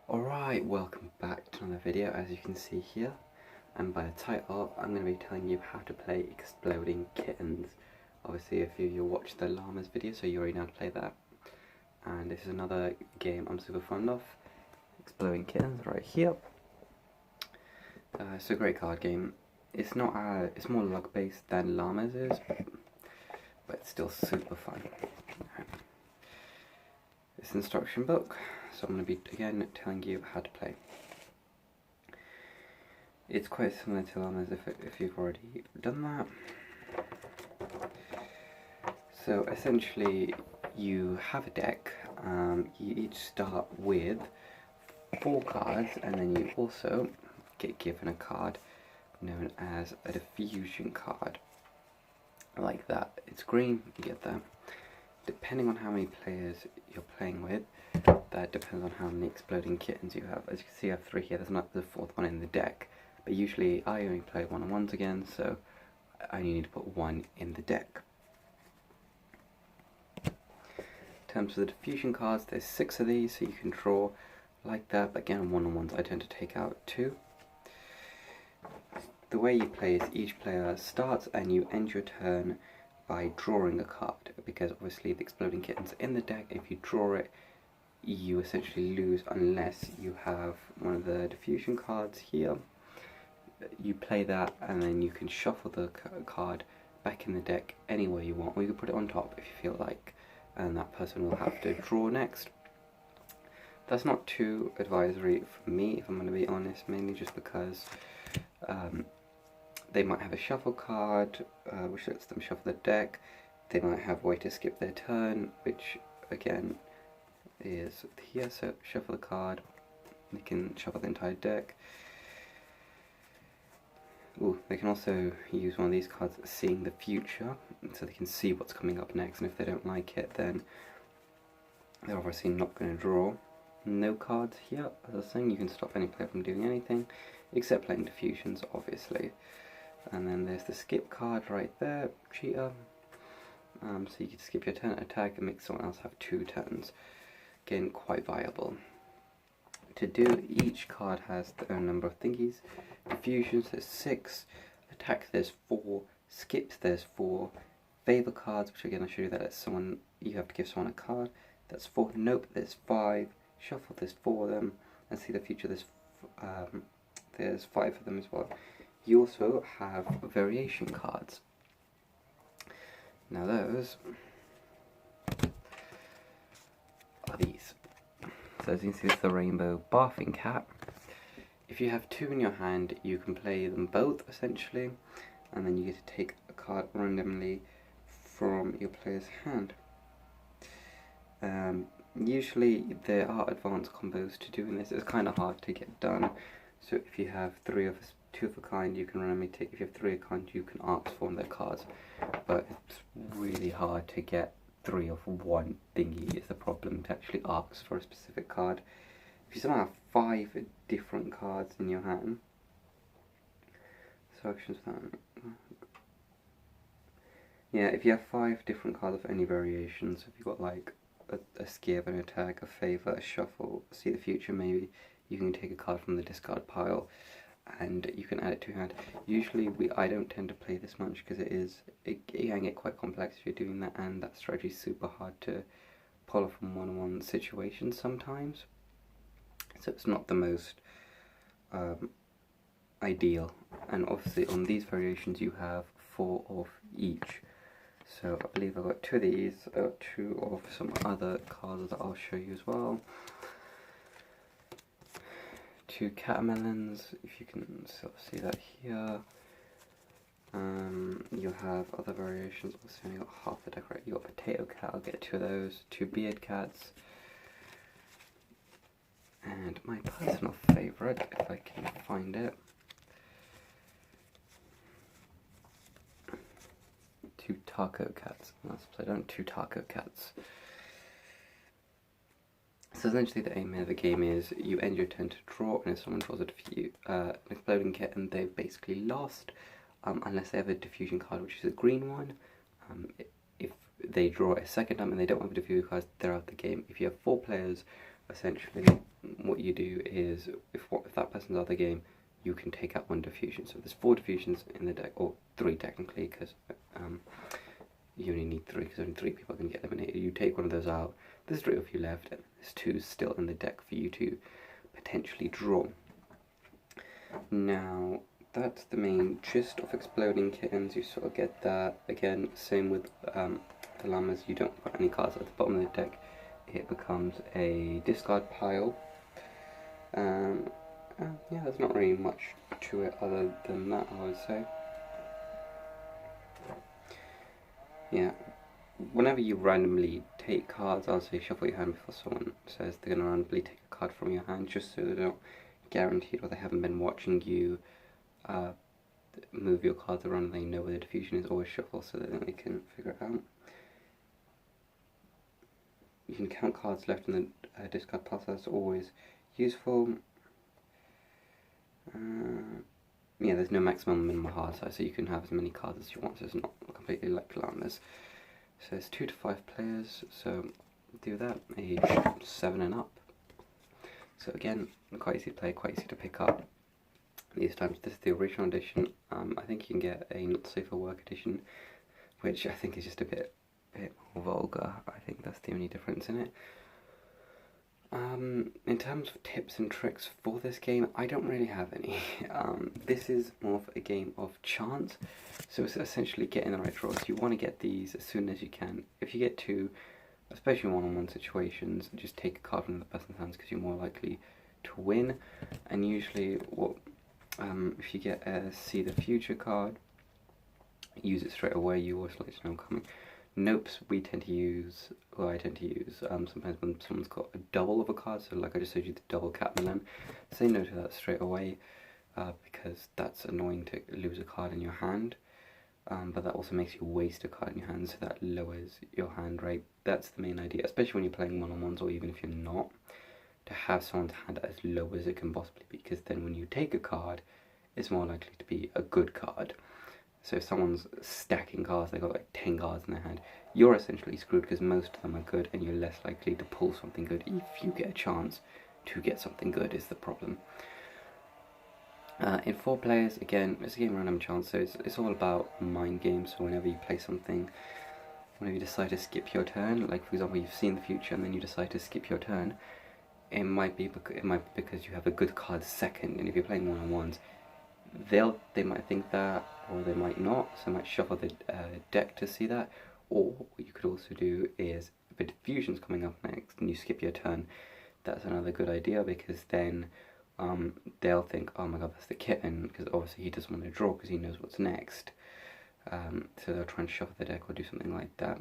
Alright, welcome back to another video. As you can see here, and by the title, I'm going to be telling you how to play Exploding Kittens. Obviously, if you watched the llamas video, so you already know how to play that. And this is another game I'm super fond of, Exploding Kittens, right here. It's a great card game. It's not it's more luck based than llamas is, but it's still super fun. This instruction book, so I'm going to be again telling you how to play. It's quite similar to llamas if you've already done that. So essentially you have a deck, you each start with 4 cards, and then you also get given a card known as a diffusion card. Like that. It's green, you get that. Depending on how many players you're playing with, that depends on how many exploding kittens you have. As you can see, I have 3 here. There's not the 4th one in the deck, but usually I only play one-on-ones again, so I only need to put 1 in the deck. In terms of the diffusion cards, there's 6 of these, so you can draw like that, but again on one-on-ones I tend to take out 2. The way you play is each player starts and you end your turn by drawing a card, because obviously the exploding kitten's in the deck. If you draw it, you essentially lose unless you have one of the diffusion cards here. You play that and then you can shuffle the card back in the deck any way you want, or you can put it on top if you feel like, and that person will have to draw next. That's not too advisory for me, if I'm going to be honest, mainly just because they might have a shuffle card, which lets them shuffle the deck. They might have a way to skip their turn, which again is here, so shuffle the card, they can shuffle the entire deck. Ooh, they can also use one of these cards, Seeing the Future, so they can see what's coming up next, and if they don't like it, then they're obviously not going to draw. No cards here, as I was saying, you can stop any player from doing anything, except playing diffusions, obviously. And then there's the skip card right there, cheater. So you can skip your turn, attack, and make someone else have 2 turns. Again, quite viable. To do, each card has their own number of thingies. Diffusions, there's 6. Attack, there's 4. Skips, there's 4. Favor cards, which again I showed you that it's someone, you have to give someone a card. That's 4. Nope, there's 5. Shuffle, there's 4 of them. And See the Future, there's 5 of them as well. You also have variation cards. Now those are these. So as you can see, it's the rainbow barfing cat. If you have 2 in your hand, you can play them both essentially, and then you get to take a card randomly from your player's hand. Usually there are advanced combos to doing this. It's kind of hard to get done. So if you have 2 of a kind, you can randomly take. If you have 3 of a kind, you can ask for one of their cards. But it's really hard to get 3 of one thingy is the problem, to actually ask for a specific card. If you somehow have 5 different cards in your hand, so actions for that. Yeah, if you have 5 different cards of any variations, if you've got like a skip, an attack, a favor, a shuffle, See the Future maybe, you can take a card from the discard pile and you can add it to your hand. Usually I don't tend to play this much because it can get quite complex if you're doing that, and that strategy is super hard to pull off in one-on-one situations sometimes. So it's not the most ideal. And obviously on these variations you have 4 of each. So I believe I've got 2 of these, 2 of some other cards that I'll show you as well. 2 catamelons, if you can sort of see that here. You have other variations. Also, only got half the deck right. You got potato cat. I'll get 2 of those. 2 beard cats, and my personal favourite, if I can find it, 2 taco cats. Let's play down 2 taco cats. So essentially the aim of the game is you end your turn to draw, and if someone draws an exploding kitten, they've basically lost, unless they have a diffusion card, which is a green one. If they draw a second time and they don't have a diffusion card, they're out of the game. If you have 4 players essentially what you do is, if that person's out of the game, you can take out 1 diffusion. So there's 4 diffusions in the deck, or 3 technically, because you only need 3, because only 3 people can get eliminated. You take one of those out, there's 3 of you left, and there's 2 still in the deck for you to potentially draw. Now, that's the main gist of Exploding Kittens. You sort of get that. Again, same with the llamas, you don't put any cards at the bottom of the deck. It becomes a discard pile. Yeah, there's not really much to it other than that, I would say. Yeah, whenever you randomly take cards, I'll say shuffle your hand before someone says they're going to randomly take a card from your hand, just so they don't guaranteed or they haven't been watching you move your cards around and they know where the diffusion is. Always shuffle so that they can figure it out. You can count cards left in the discard pile, so that's always useful. Yeah, there's no maximum and minimum hard size, so you can have as many cards as you want, so it's not completely like llamas. So it's 2 to 5 players, so do that, age 7 and up. So again, quite easy to play, quite easy to pick up. These times, this is the original edition. I think you can get a Not Safe for Work edition, which I think is just a bit more vulgar. I think that's the only difference in it. In terms of tips and tricks for this game, I don't really have any. This is more of a game of chance, so it's essentially getting the right draws. You want to get these as soon as you can. If you get 2, especially one-on-one situations, just take a card from the person's hands because you're more likely to win. And usually, if you get a See the Future card, use it straight away. You always like to know coming. Nopes I tend to use sometimes when someone's got a double of a card, so like I just showed you the double Catmelon, say no to that straight away, because that's annoying to lose a card in your hand, but that also makes you waste a card in your hand, so that lowers your hand rate. That's the main idea, especially when you're playing one-on-ones, or even if you're not, to have someone's hand as low as it can possibly be, because then when you take a card, it's more likely to be a good card. So if someone's stacking cards, they've got like 10 cards in their hand, you're essentially screwed because most of them are good and you're less likely to pull something good if you get a chance to get something good is the problem. In 4 players, again, it's a game of random chance, so it's all about mind games. So whenever you play something, whenever you decide to skip your turn, like for example you've seen the future and then you decide to skip your turn, it might be because you have a good card second, and if you're playing one-on-ones, they might think that, or they might not, so they might shuffle the deck to see that. Or what you could also do is, if a diffusion's coming up next and you skip your turn, that's another good idea, because then they'll think, oh my god, that's the kitten, because obviously he doesn't want to draw because he knows what's next. So they'll try and shuffle the deck or do something like that.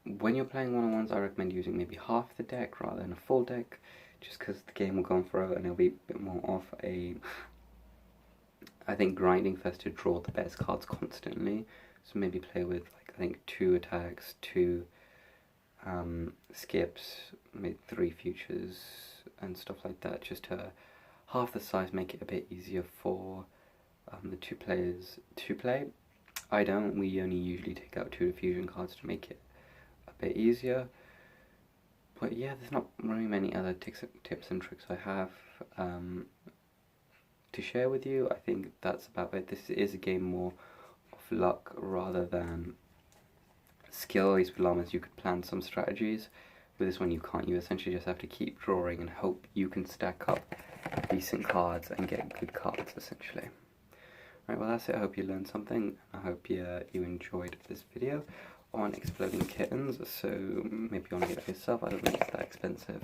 When you're playing one-on-ones, I recommend using maybe half the deck rather than a full deck, just because the game will go on forever and it'll be a bit more of a, I think, grinding first to draw the best cards constantly. So maybe play with, like, I think 2 attacks, 2 skips, maybe 3 futures and stuff like that, just to half the size, make it a bit easier for the 2 players to play. We only usually take out 2 diffusion cards to make it a bit easier. But yeah, there's not really many other tips and tricks I have to share with you. I think that's about it. This is a game more of luck rather than skill. At least with llamas you could plan some strategies. With this one you can't. You essentially just have to keep drawing and hope you can stack up decent cards and get good cards, essentially. Right, well that's it. I hope you learned something. I hope you enjoyed this video on Exploding Kittens. So maybe you want to get it yourself. I don't think it's that expensive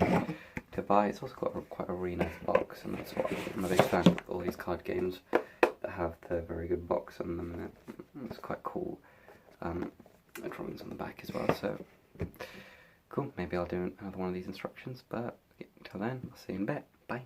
to buy. It's also got quite a really nice box, and that's what I'm a big fan of all these card games that have the very good box on them, and it's quite cool. Drawings on the back as well, so cool. Maybe I'll do another one of these instructions, but until then, I'll see you in a bit. Bye.